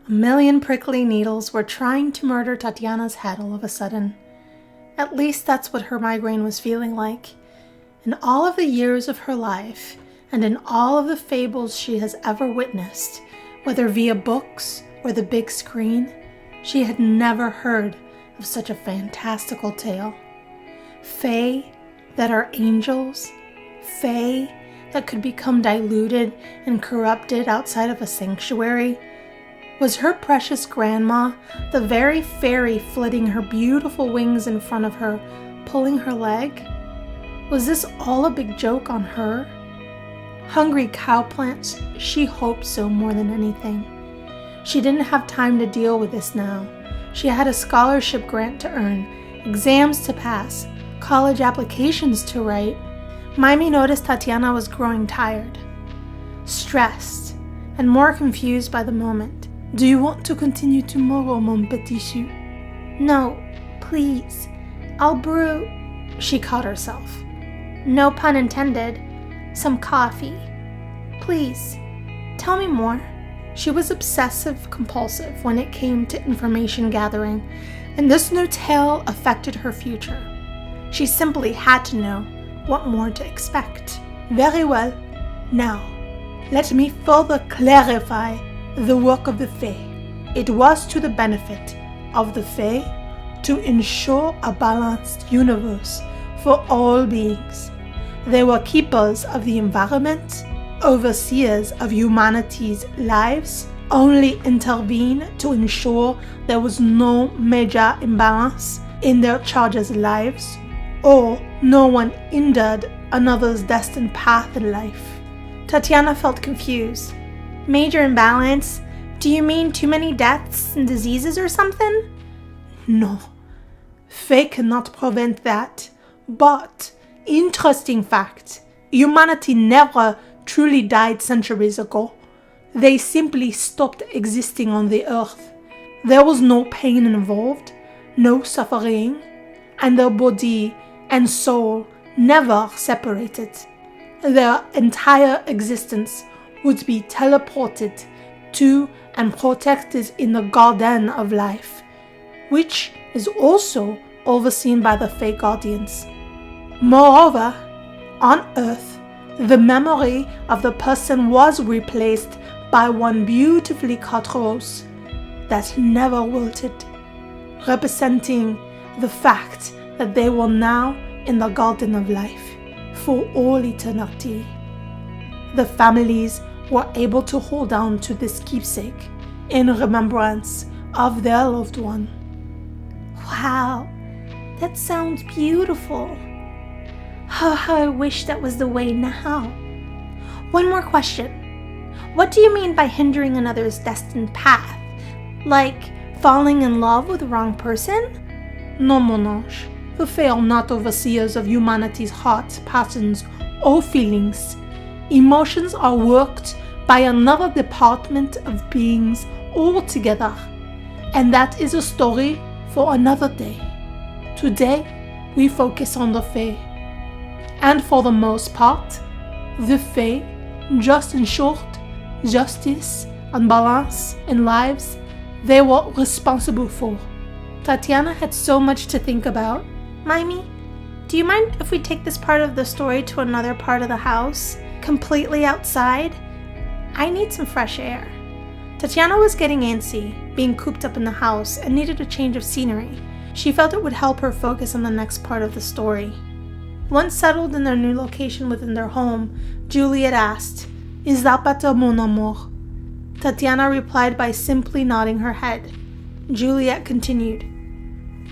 A million prickly needles were trying to murder Tatiana's head all of a sudden. At least that's what her migraine was feeling like. In all of the years of her life, and in all of the fables she has ever witnessed, whether via books or the big screen, she had never heard of such a fantastical tale. Fae that are angels, fae that could become diluted and corrupted outside of a sanctuary. Was her precious grandma, the very fairy flitting her beautiful wings in front of her, pulling her leg? Was this all a big joke on her? Hungry cowplants, she hoped so more than anything. She didn't have time to deal with this now. She had a scholarship grant to earn, exams to pass, college applications to write. Mimi noticed Tatiana was growing tired, stressed, and more confused by the moment. Do you want to continue tomorrow, mon petit chou? No, please. I'll brew. She caught herself. No pun intended. Some coffee. Please, tell me more. She was obsessive-compulsive when it came to information gathering, and this new tale affected her future. She simply had to know what more to expect. Very well. Now, let me further clarify the work of the Fae. It was to the benefit of the Fae to ensure a balanced universe for all beings. They were keepers of the environment, overseers of humanity's lives, only intervened to ensure there was no major imbalance in their charges' lives, or no one hindered another's destined path in life. Tatiana felt confused. Major imbalance? Do you mean too many deaths and diseases or something? No. Fae cannot prevent that. But, interesting fact, humanity never truly died centuries ago. They simply stopped existing on the earth. There was no pain involved, no suffering, and their body and soul never separated. Their entire existence would be teleported to and protected in the Garden of Life, which is also overseen by the Fae Guardians. Moreover, on Earth, the memory of the person was replaced by one beautifully cut rose that never wilted, representing the fact that they were now in the Garden of Life for all eternity. The families were able to hold on to this keepsake in remembrance of their loved one. Wow, that sounds beautiful. How I wish that was the way now. One more question. What do you mean by hindering another's destined path? Like falling in love with the wrong person? No, mon ange. The Fae are not overseers of humanity's hearts, passions, or feelings. Emotions are worked by another department of beings altogether, and that is a story for another day. Today, we focus on the Fae, and for the most part, the Fae just ensured justice and balance in lives they were responsible for. Tatiana had so much to think about. Mimi, do you mind if we take this part of the story to another part of the house? Completely outside? I need some fresh air. Tatiana was getting antsy, being cooped up in the house, and needed a change of scenery. She felt it would help her focus on the next part of the story. Once settled in their new location within their home, Juliet asked, "Is that better, mon amour?" Tatiana replied by simply nodding her head. Juliet continued,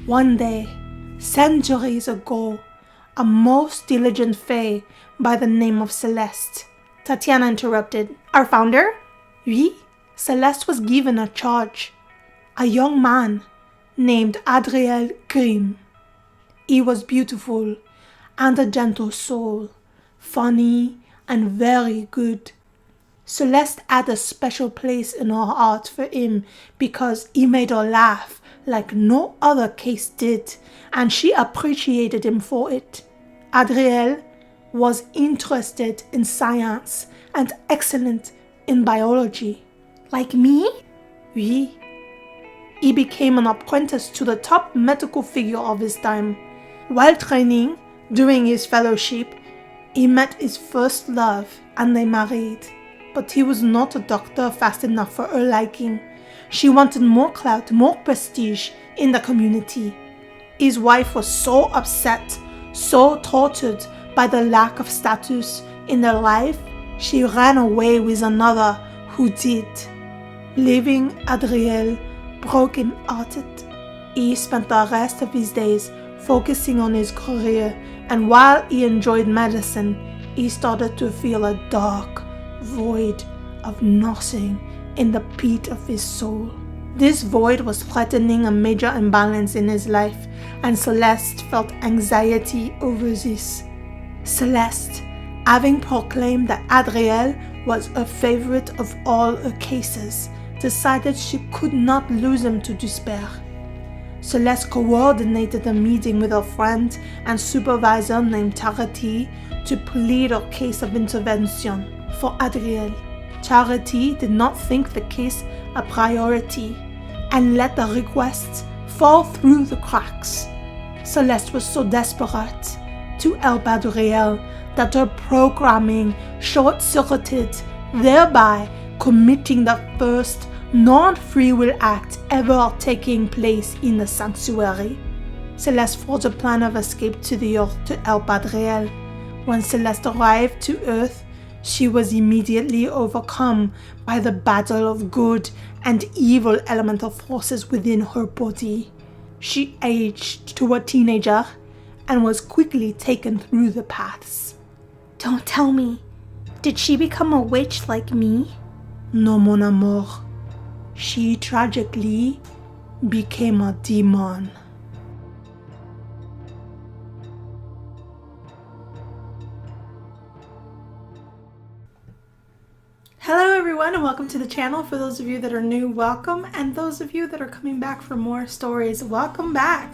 "One day, centuries ago, a most diligent Fae by the name of Celeste." Tatiana interrupted. "Our founder?" "Oui, Celeste was given a charge. A young man named Adriel Grimm. He was beautiful and a gentle soul, funny and very good. Celeste had a special place in her heart for him because he made her laugh like no other case did, and she appreciated him for it. Adriel was interested in science and excellent in biology." "Like me?" Oui. He became an apprentice to the top medical figure of his time. While training, during his fellowship, he met his first love and they married. But he was not a doctor fast enough for her liking. She wanted more clout, more prestige in the community. His wife was so upset, so tortured by the lack of status in their life, she ran away with another who did, leaving Adriel broken-hearted. He spent the rest of his days focusing on his career, and while he enjoyed medicine, he started to feel a dark void of nothing in the pit of his soul. This void was threatening a major imbalance in his life, and Celeste felt anxiety over this. Celeste, having proclaimed that Adriel was her favorite of all her cases, decided she could not lose him to despair. Celeste coordinated a meeting with her friend and supervisor named Charity to plead her case of intervention for Adriel. Charity did not think the case a priority and let the requests fall through the cracks. Celeste was so desperate to help Adriel that her programming short-circuited, thereby committing the first non-free will act ever taking place in the sanctuary. Celeste forged a plan of escape to the Earth to help Adriel. When Celeste arrived to Earth, she was immediately overcome by the battle of good and evil elemental forces within her body. She aged to a teenager and was quickly taken through the paths. Don't tell me. Did she become a witch like me? No, mon amour. She tragically became a demon. Hello everyone and welcome to the channel. For those of you that are new, welcome, and those of you that are coming back for more stories, welcome back.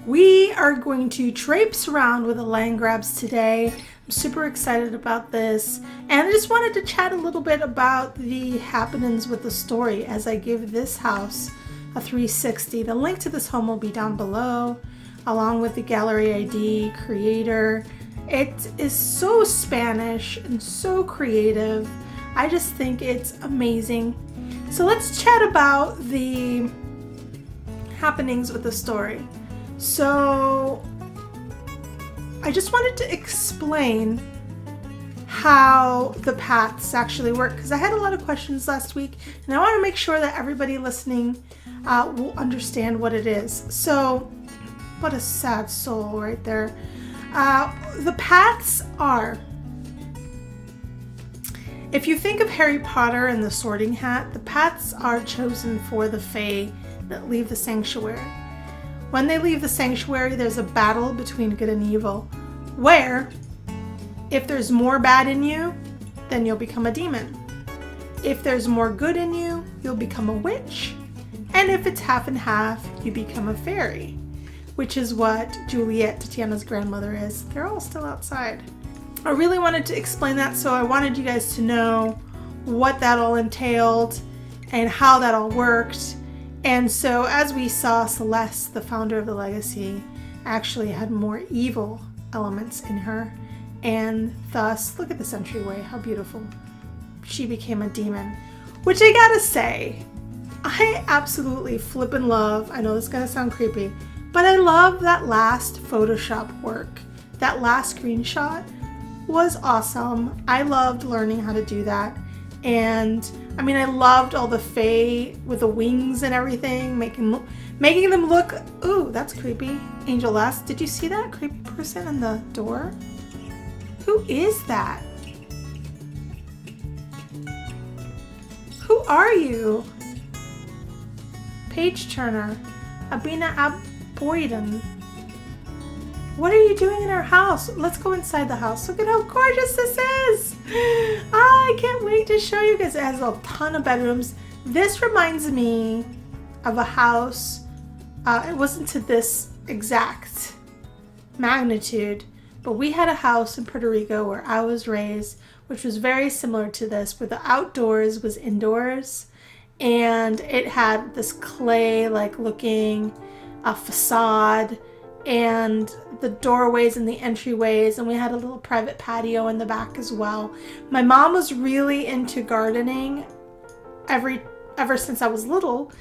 We are going to traipse around with the land grabs today. I'm super excited about this, and I just wanted to chat a little bit about the happenings with the story as I give this house a 360. The link to this home will be down below, along with the gallery ID, creator. It is so Spanish and so creative. I just think it's amazing. So let's chat about the happenings with the story. So I just wanted to explain how the paths actually work, because I had a lot of questions last week and I want to make sure that everybody listening will understand what it is. So what a sad soul right there. The paths are, if you think of Harry Potter and the Sorting Hat, the paths are chosen for the Fae that leave the sanctuary. When they leave the sanctuary, there's a battle between good and evil, where if there's more bad in you, then you'll become a demon. If there's more good in you, you'll become a witch. And if it's half and half, you become a fairy, which is what Juliet, Tatiana's grandmother, is. They're all still outside. I really wanted to explain that, so I wanted you guys to know what that all entailed and how that all worked. And so as we saw, Celeste, the founder of the legacy, actually had more evil elements in her, and thus, look at this entryway, how beautiful. She became a demon, which I gotta say, I absolutely flippin' love. I know this is gonna sound creepy, but I love that last Photoshop work. That last screenshot was awesome. I loved learning how to do that. And I mean, I loved all the Fae with the wings and everything, making them look, ooh, that's creepy. Angel S, did you see that creepy person in the door? Who is that? Who are you? Page turner, Abina Aboyden. What are you doing in our house? Let's go inside the house. Look at how gorgeous this is. I can't wait to show you guys. It has a ton of bedrooms. This reminds me of a house. It wasn't to this exact magnitude, but we had a house in Puerto Rico where I was raised, which was very similar to this, where the outdoors was indoors and it had this clay like looking facade and the doorways and the entryways, and we had a little private patio in the back as well. My mom was really into gardening ever since I was little,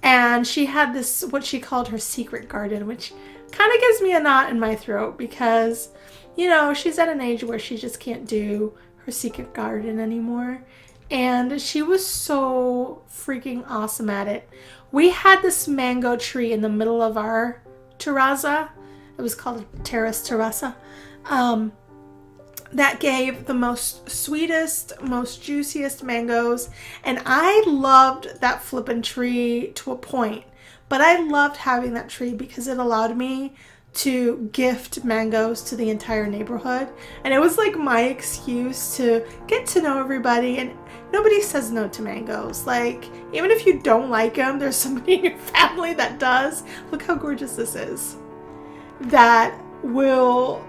and she had this, what she called her secret garden, which kind of gives me a knot in my throat because, you know, she's at an age where she just can't do her secret garden anymore. And she was so freaking awesome at it. We had this mango tree in the middle of our terraza. It was called a terrace terraza. That gave the most sweetest, most juiciest mangoes. And I loved that flippin' tree to a point. But I loved having that tree because it allowed me to gift mangoes to the entire neighborhood. And it was like my excuse to get to know everybody. And nobody says no to mangoes. Like, even if you don't like them, there's somebody in your family that does. Look how gorgeous this is. That will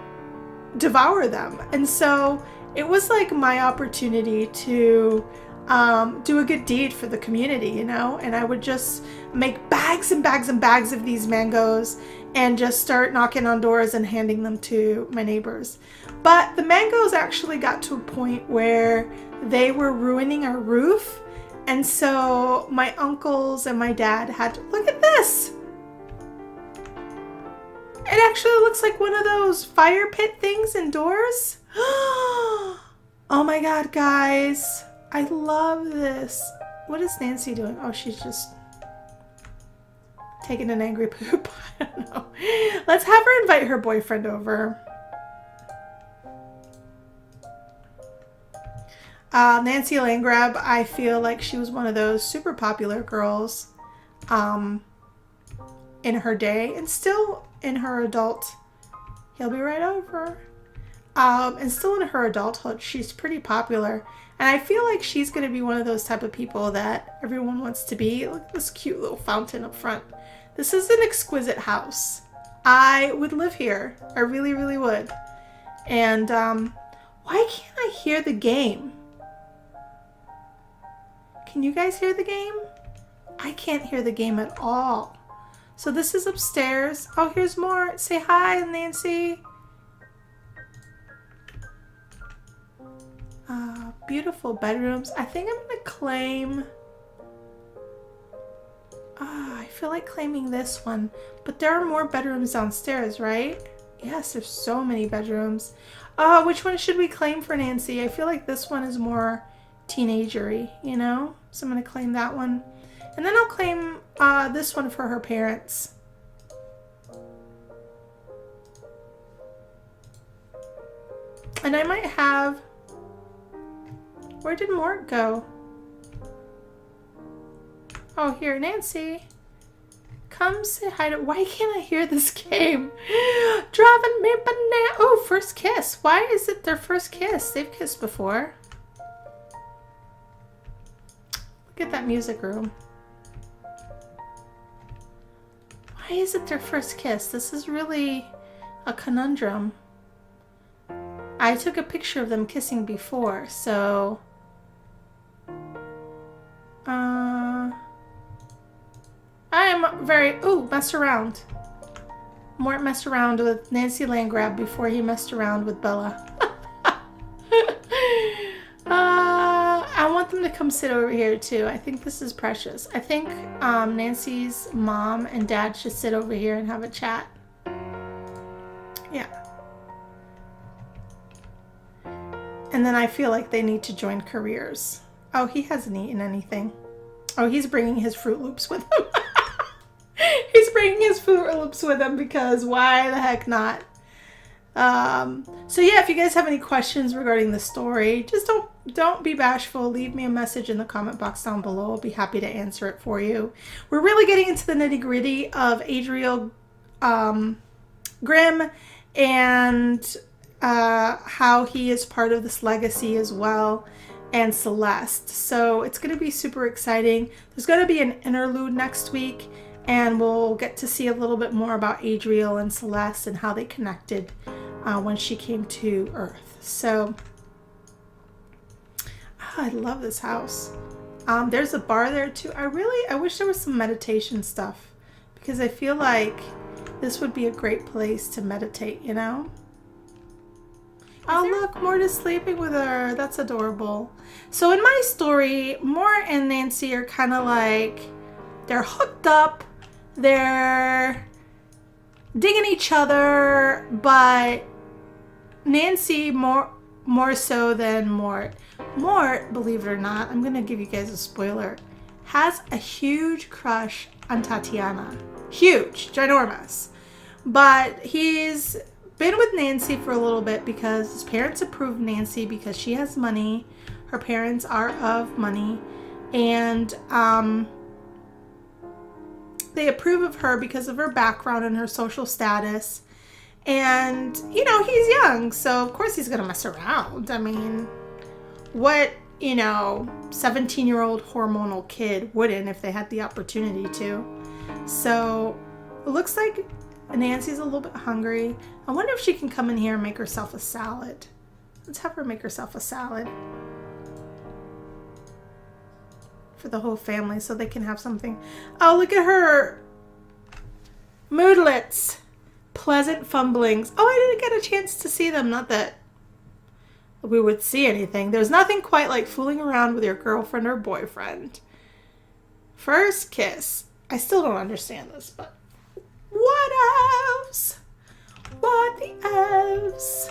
devour them. And so it was like my opportunity to do a good deed for the community, you know? And I would just make bags and bags and bags of these mangoes and just start knocking on doors and handing them to my neighbors. But the mangoes actually got to a point where they were ruining our roof. And so my uncles and my dad had to, look at this. It actually looks like one of those fire pit things indoors. Oh my God, guys. I love this. What is Nancy doing? Oh, she's just taking an angry poop. I don't know. Let's have her invite her boyfriend over. Nancy Landgrab, I feel like she was one of those super popular girls in her day and still in her adult. He'll be right over. And still in her adulthood, she's pretty popular. And I feel like she's going to be one of those type of people that everyone wants to be. Look at this cute little fountain up front. This is an exquisite house. I would live here. I really, really would. And why can't I hear the game? Can you guys hear the game? I can't hear the game at all. So this is upstairs. Oh, here's more. Say hi, Nancy. Beautiful bedrooms. I think I'm gonna claim... I feel like claiming this one. But there are more bedrooms downstairs, right? Yes, there's so many bedrooms. Which one should we claim for Nancy? I feel like this one is more teenagery, you know? So I'm gonna claim that one. And then I'll claim this one for her parents. And I might have... Where did Mort go? Oh, here, Nancy. Come say hi to... Why can't I hear this game? Driving me banana. Oh, first kiss. Why is it their first kiss? They've kissed before. Look at that music room. Why is it their first kiss? This is really a conundrum. I took a picture of them kissing before, so... I am very... Ooh, mess around. Mort messed around with Nancy Landgrab before he messed around with Bella. I want them to come sit over here too. I think this is precious. I think Nancy's mom and dad should sit over here and have a chat. Yeah. And then I feel like they need to join careers. Oh, he hasn't eaten anything. Oh, he's bringing his Fruit Loops with him. He's bringing his Fruit Loops with him because why the heck not? So yeah, if you guys have any questions regarding the story, just don't be bashful. Leave me a message in the comment box down below. I'll be happy to answer it for you. We're really getting into the nitty-gritty of Adriel Grimm and how he is part of this legacy as well, and Celeste. So it's going to be super exciting. There's going to be an interlude next week, and we'll get to see a little bit more about Adriel and Celeste and how they connected when she came to Earth. So I love this house. There's a bar there too. I wish there was some meditation stuff, because I feel like this would be a great place to meditate, you know? Oh, look, Mort is sleeping with her. That's adorable. So in my story, Mort and Nancy are kind of like, they're hooked up. They're digging each other, but Nancy more so than Mort. Mort, believe it or not, I'm going to give you guys a spoiler, has a huge crush on Tatiana. Huge, ginormous. But he's been with Nancy for a little bit because his parents approve Nancy because she has money. Her parents are of money. And they approve of her because of her background and her social status. And, you know, he's young, so of course he's going to mess around. I mean, what, you know, 17-year-old hormonal kid wouldn't if they had the opportunity to? So it looks like Nancy's a little bit hungry. I wonder if she can come in here and make herself a salad. Let's have her make herself a salad for the whole family so they can have something. Oh, look at her moodlets. Pleasant fumblings. Oh, I didn't get a chance to see them. Not that we would see anything. There's nothing quite like fooling around with your girlfriend or boyfriend. First kiss. I still don't understand this, but what else? What the else?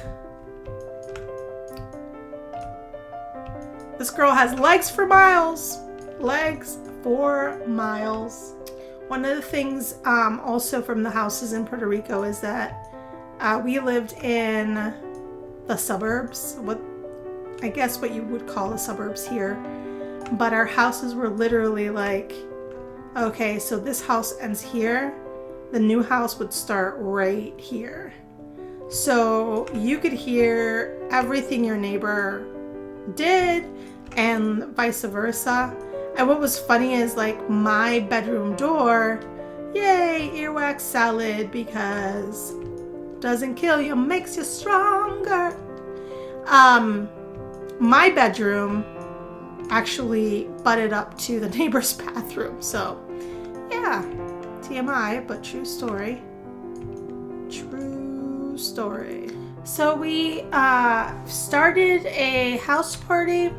This girl has legs for miles. Legs for miles. One of the things also from the houses in Puerto Rico is that we lived in the suburbs, I guess what you would call the suburbs here, but our houses were literally like, okay, so this house ends here, the new house would start right here. So you could hear everything your neighbor did and vice versa. And what was funny is like my bedroom door, yay, earwax salad, because doesn't kill you, makes you stronger. My bedroom actually butted up to the neighbor's bathroom. So yeah, TMI, but true story. True story. So we started a house party.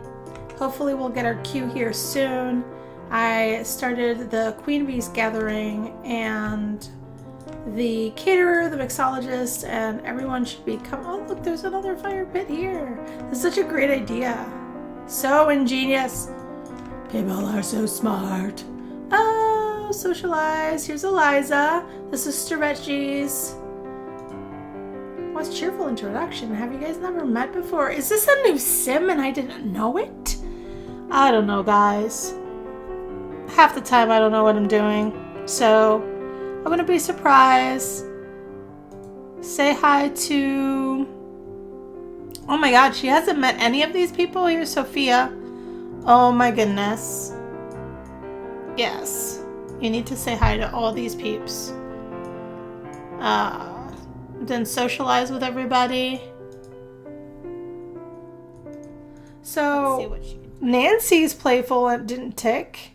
Hopefully we'll get our cue here soon. I started the Queen Bee's gathering, and the caterer, the mixologist, and everyone should be coming. Oh, look, there's another fire pit here. This is such a great idea. So ingenious. People are so smart. Oh, socialize. Here's Eliza, the Sister Veggies. What's cheerful introduction? Have you guys never met before? Is this a new sim and I didn't know it? I don't know, guys. Half the time I don't know what I'm doing. So I'm gonna be surprised. Say hi to... Oh my god, she hasn't met any of these people. Here's Sophia. Oh my goodness. Yes. You need to say hi to all these peeps. Then socialize with everybody. So Nancy's playful and it didn't tick.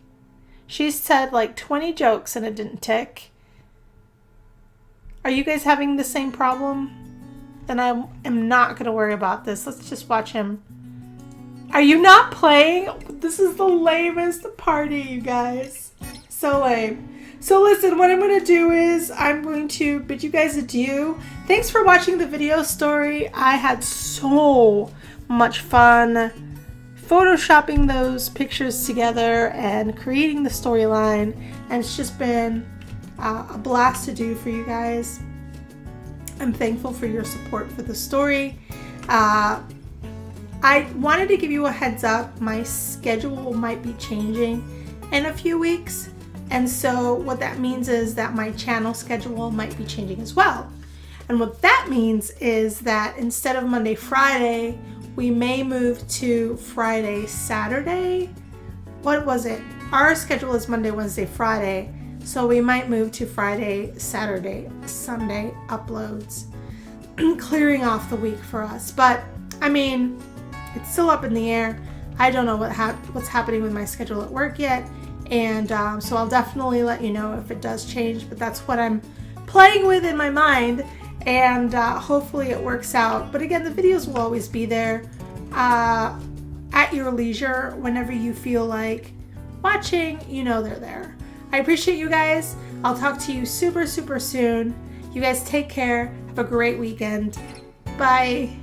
She said like 20 jokes and it didn't tick. Are you guys having the same problem? Then I am not going to worry about this. Let's just watch him. Are you not playing? This is the lamest party, you guys. So lame. So listen, what I'm going to do is I'm going to bid you guys adieu. Thanks for watching the video story. I had so much fun photoshopping those pictures together and creating the storyline. And it's just been a blast to do for you guys. I'm thankful for your support for the story. I wanted to give you a heads up. My schedule might be changing in a few weeks. And so what that means is that my channel schedule might be changing as well. And what that means is that instead of Monday, Friday, we may move to Friday, Saturday. What was it? Our schedule is Monday, Wednesday, Friday. So we might move to Friday, Saturday, Sunday uploads, clearing off the week for us. But I mean, it's still up in the air. I don't know what's happening with my schedule at work yet, and so I'll definitely let you know if it does change, but that's what I'm playing with in my mind, and hopefully it works out. But again, the videos will always be there at your leisure whenever you feel like watching. You know they're there. I appreciate you guys. I'll talk to you super, super soon. You guys take care. Have a great weekend. Bye.